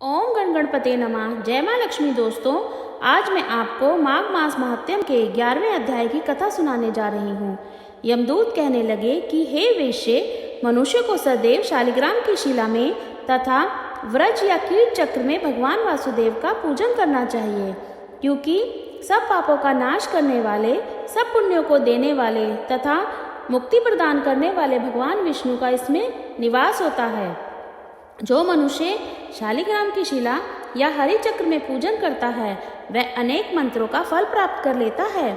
ओम गण गणपते नमः। जय माँ लक्ष्मी। दोस्तों, आज मैं आपको माघ मास महात्म्य के 11वें अध्याय की कथा सुनाने जा रही हूँ। यमदूत कहने लगे कि हे वेश्ये, मनुष्य को सदैव शालिग्राम की शिला में तथा व्रज या कीट चक्र में भगवान वासुदेव का पूजन करना चाहिए, क्योंकि सब पापों का नाश करने वाले, सब पुण्यों को देने वाले तथा मुक्ति प्रदान करने वाले भगवान विष्णु का इसमें निवास होता है। जो मनुष्य शालिग्राम की शिला या हरि चक्र में पूजन करता है, वह अनेक मंत्रों का फल प्राप्त कर लेता है।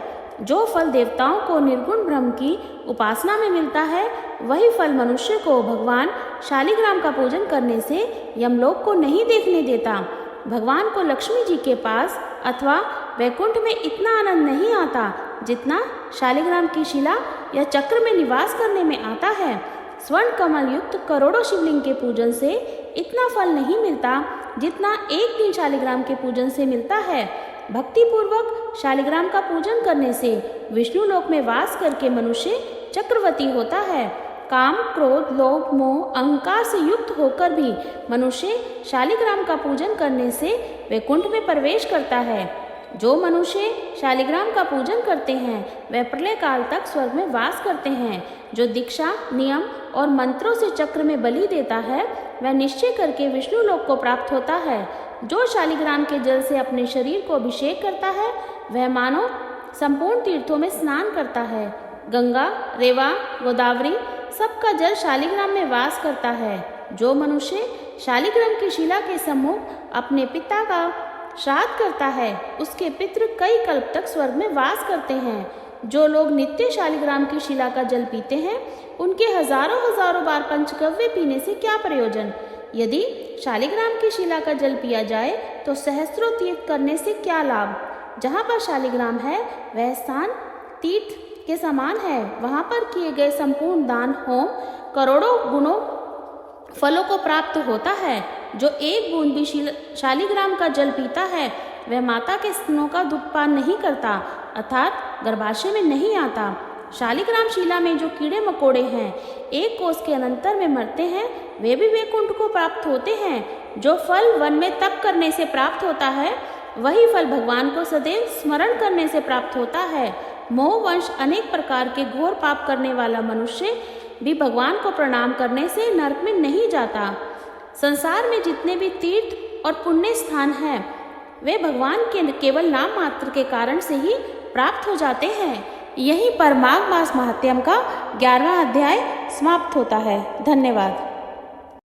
जो फल देवताओं को निर्गुण ब्रह्म की उपासना में मिलता है, वही फल मनुष्य को भगवान शालिग्राम का पूजन करने से यमलोक को नहीं देखने देता। भगवान को लक्ष्मी जी के पास अथवा वैकुंठ में इतना आनंद नहीं आता जितना शालिग्राम की शिला या चक्र में निवास करने में आता है। स्वर्ण कमल युक्त करोड़ों शिवलिंग के पूजन से इतना फल नहीं मिलता जितना एक दिन शालिग्राम के पूजन से मिलता है। भक्ति पूर्वक शालिग्राम का पूजन करने से विष्णु लोक में वास करके मनुष्य चक्रवर्ती होता है। काम, क्रोध, लोभ, मोह, अहंकार से युक्त होकर भी मनुष्य शालिग्राम का पूजन करने से वैकुंठ में प्रवेश करता है। जो मनुष्य शालिग्राम का पूजन करते हैं, वह प्रलय काल तक स्वर्ग में वास करते हैं। जो दीक्षा, नियम और मंत्रों से चक्र में बलि देता है, वह निश्चय करके विष्णु लोक को प्राप्त होता है। जो शालिग्राम के जल से अपने शरीर को अभिषेक करता है, वह मानो संपूर्ण तीर्थों में स्नान करता है। गंगा, रेवा, गोदावरी सबका जल शालिग्राम में वास करता है। जो मनुष्य शालिग्राम की शिला के सम्मुख अपने पिता का श्राद्ध करता है, उसके पितृ कई कल्प तक स्वर्ग में वास करते हैं। जो लोग नित्य शालिग्राम की शिला का जल पीते हैं, उनके हजारों हजारों बार पंचगव्य पीने से क्या प्रयोजन। यदि शालिग्राम की शिला का जल पिया जाए तो सहस्त्रों तीर्थ करने से क्या लाभ। जहाँ पर शालिग्राम है, वह स्थान तीर्थ के समान है। वहाँ पर किए गए संपूर्ण दान, होम करोड़ों गुणों फलों को प्राप्त होता है। जो एक बूंद भी शालिग्राम का जल पीता है, वह माता के स्तनों का दूध पान नहीं करता, अर्थात गर्भाशय में नहीं आता। शालिग्राम शिला में जो कीड़े मकोड़े हैं, एक कोस के अनंतर में मरते हैं, वे भी वैकुंठ को प्राप्त होते हैं। जो फल वन में तप करने से प्राप्त होता है, वही फल भगवान को सदैव स्मरण करने से प्राप्त होता है। मोहवंश अनेक प्रकार के घोर पाप करने वाला मनुष्य भी भगवान को प्रणाम करने से नरक में नहीं जाता। संसार में जितने भी तीर्थ और पुण्य स्थान हैं, वे भगवान के केवल नाम मात्र के कारण से ही प्राप्त हो जाते हैं। यहीं पर माघ मास महात्म्य का 11वां अध्याय समाप्त होता है। धन्यवाद।